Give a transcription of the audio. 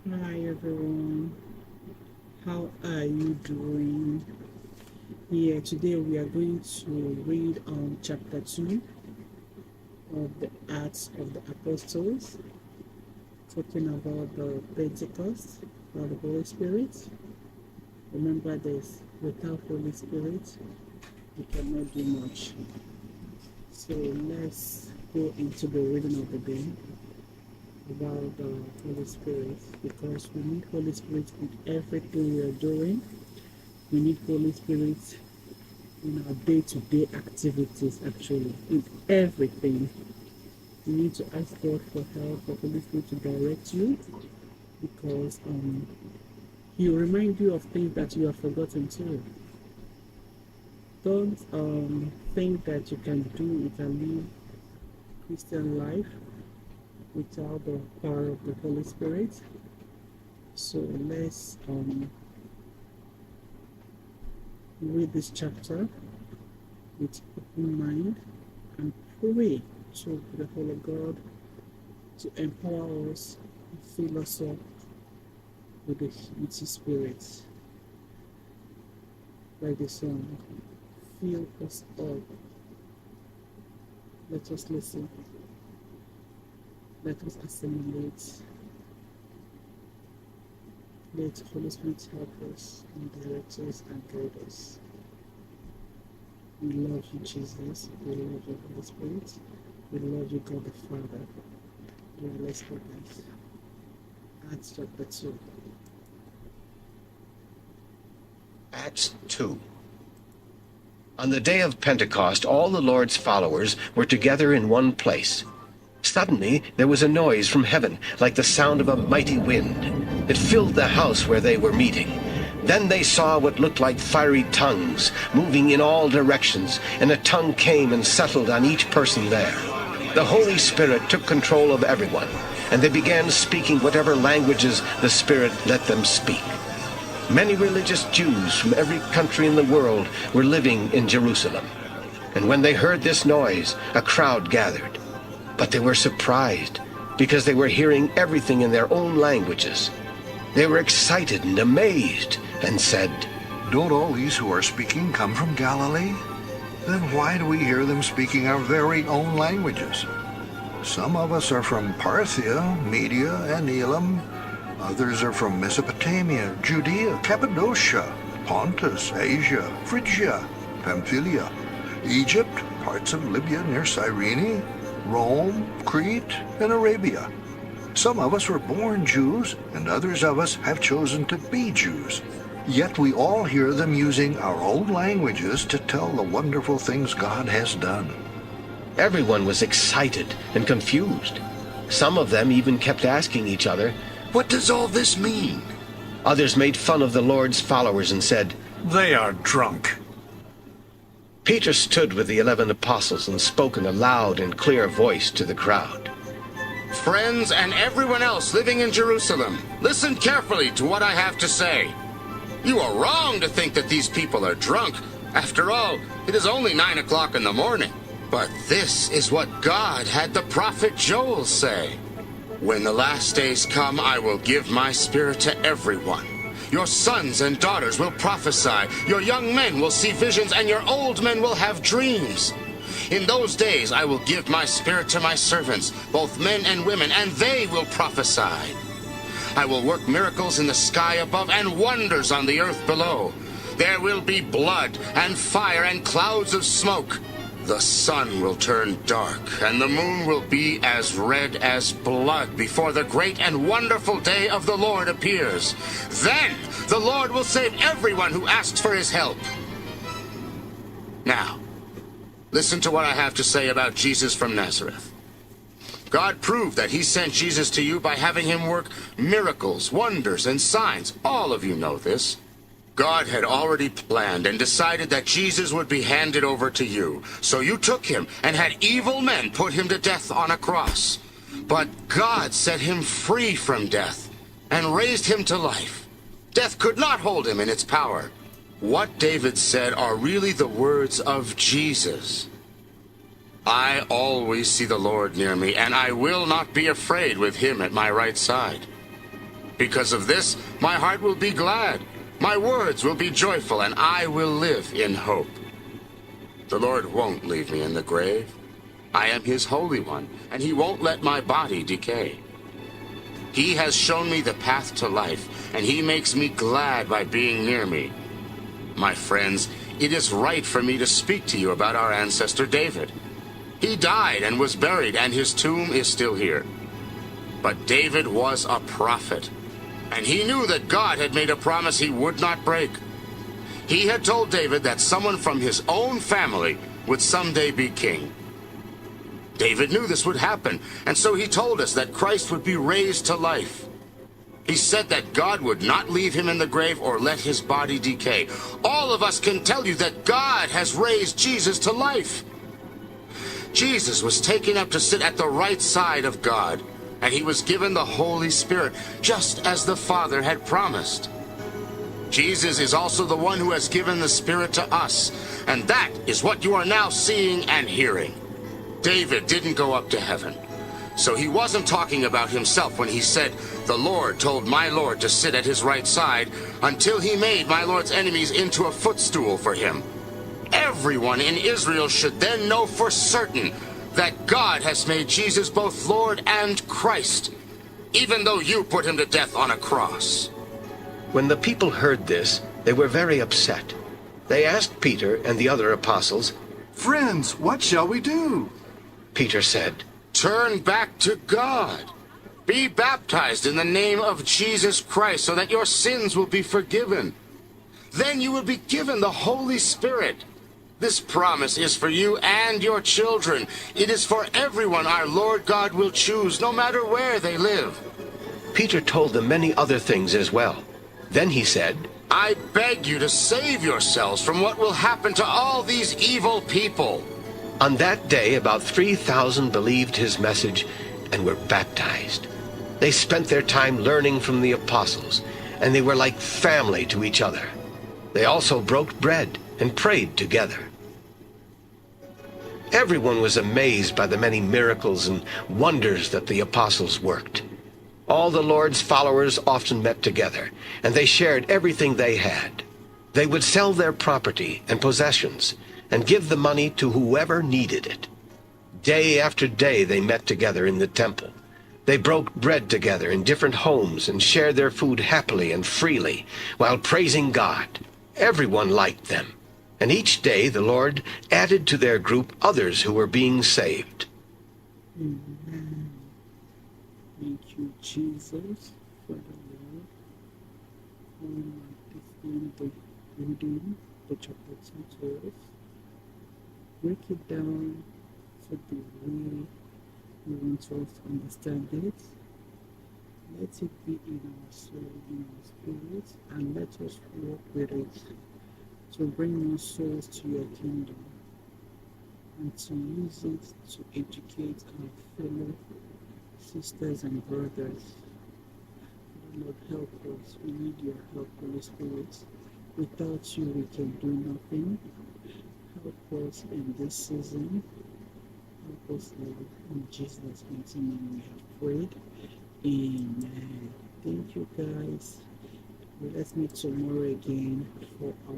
Hi everyone, how are you doing? Here today we are going to read on chapter 2 of the Acts of the Apostles, talking about the Pentecost or the Holy Spirit. Remember this, without Holy Spirit, we cannot do much. So let's go into the reading of the day about the Holy Spirit, because we need Holy Spirit in everything we are doing. We need Holy Spirit in our day-to-day activities, actually, in everything. You need to ask God for help, for Holy Spirit to direct you, because He will remind you of things that you have forgotten too. Don't think that you can live Christian life without the power of the Holy Spirit. So let's read this chapter with open mind and pray to the Holy God to empower us and fill us up with His Spirit. Like the song, fill us up. Let us listen. Let us assimilate. Let the Holy Spirit help us and direct us and guide us. We love you, Jesus. We love you, Holy Spirit. We love you, God the Father. Let's go back. Acts chapter 2. Acts 2. On the day of Pentecost, all the Lord's followers were together in one place. Suddenly there was a noise from heaven, like the sound of a mighty wind. It filled the house where they were meeting. Then they saw what looked like fiery tongues, moving in all directions, and a tongue came and settled on each person there. The Holy Spirit took control of everyone, and they began speaking whatever languages the Spirit let them speak. Many religious Jews from every country in the world were living in Jerusalem. And when they heard this noise, a crowd gathered. But they were surprised, because they were hearing everything in their own languages. They were excited and amazed, and said, "Don't all these who are speaking come from Galilee? Then why do we hear them speaking our very own languages? Some of us are from Parthia, Media, and Elam. Others are from Mesopotamia, Judea, Cappadocia, Pontus, Asia, Phrygia, Pamphylia, Egypt, parts of Libya near Cyrene, Rome, Crete, and Arabia. Some of us were born Jews, and others of us have chosen to be Jews. Yet we all hear them using our own languages to tell the wonderful things God has done." Everyone was excited and confused. Some of them even kept asking each other, "What does all this mean?" Others made fun of the Lord's followers and said, "They are drunk." Peter stood with the 11 apostles and spoke in a loud and clear voice to the crowd. "Friends and everyone else living in Jerusalem, listen carefully to what I have to say. You are wrong to think that these people are drunk. After all, it is only 9 o'clock in the morning. But this is what God had the prophet Joel say. When the last days come, I will give my spirit to everyone. Your sons and daughters will prophesy. Your young men will see visions, and your old men will have dreams. In those days I will give my spirit to my servants, both men and women, and they will prophesy. I will work miracles in the sky above and wonders on the earth below. There will be blood and fire and clouds of smoke. The sun will turn dark, and the moon will be as red as blood before the great and wonderful day of the Lord appears. Then the Lord will save everyone who asks for his help." Now, listen to what I have to say about Jesus from Nazareth. God proved that he sent Jesus to you by having him work miracles, wonders, and signs. All of you know this. God had already planned and decided that Jesus would be handed over to you. So you took him and had evil men put him to death on a cross. But God set him free from death and raised him to life. Death could not hold him in its power. What David said are really the words of Jesus. I always see the Lord near me, and I will not be afraid with him at my right side. Because of this, my heart will be glad, my words will be joyful, and I will live in hope. The Lord won't leave me in the grave. I am his Holy One, and he won't let my body decay. He has shown me the path to life, and he makes me glad by being near me. My friends, it is right for me to speak to you about our ancestor David. He died and was buried, and his tomb is still here. But David was a prophet, and he knew that God had made a promise he would not break. He had told David that someone from his own family would someday be king. David knew this would happen, and so he told us that Christ would be raised to life. He said that God would not leave him in the grave or let his body decay. All of us can tell you that God has raised Jesus to life. Jesus was taken up to sit at the right side of God, and he was given the Holy Spirit, just as the Father had promised. Jesus is also the one who has given the Spirit to us, and that is what you are now seeing and hearing. David didn't go up to heaven, so he wasn't talking about himself when he said, "The Lord told my Lord to sit at his right side until he made my Lord's enemies into a footstool for him." Everyone in Israel should then know for certain that God has made Jesus both Lord and Christ, even though you put him to death on a cross. When the people heard this, they were very upset. They asked Peter and the other apostles. "Friends, what shall we do?" Peter said, Turn back to God. Be baptized in the name of Jesus Christ so that your sins will be forgiven. Then you will be given the Holy Spirit. This promise is for you and your children. It is for everyone our Lord God will choose, no matter where they live. Peter told them many other things as well. Then he said, I beg you to save yourselves from what will happen to all these evil people. On that day, about 3,000 believed his message and were baptized. They spent their time learning from the apostles, and they were like family to each other. They also broke bread and prayed together. Everyone was amazed by the many miracles and wonders that the apostles worked. All the Lord's followers often met together, and they shared everything they had. They would sell their property and possessions and give the money to whoever needed it. Day after day they met together in the temple. They broke bread together in different homes and shared their food happily and freely while praising God. Everyone liked them, and each day the Lord added to their group others who were being saved. Amen. Thank you, Jesus, for the word. It's in the reading the chapter 2 to us. Break it down so the way we want us to understand it. Let it be in our soul, in our spirit, and let us walk with it to bring more souls to your kingdom and to use it to educate our fellow sisters and brothers. Lord, help us. We need your help, Holy Spirit. Without you, we can do nothing. Help us in this season. Help us, Lord. In Jesus' mighty name we have prayed. Amen. Thank you, guys. Let's meet tomorrow again for our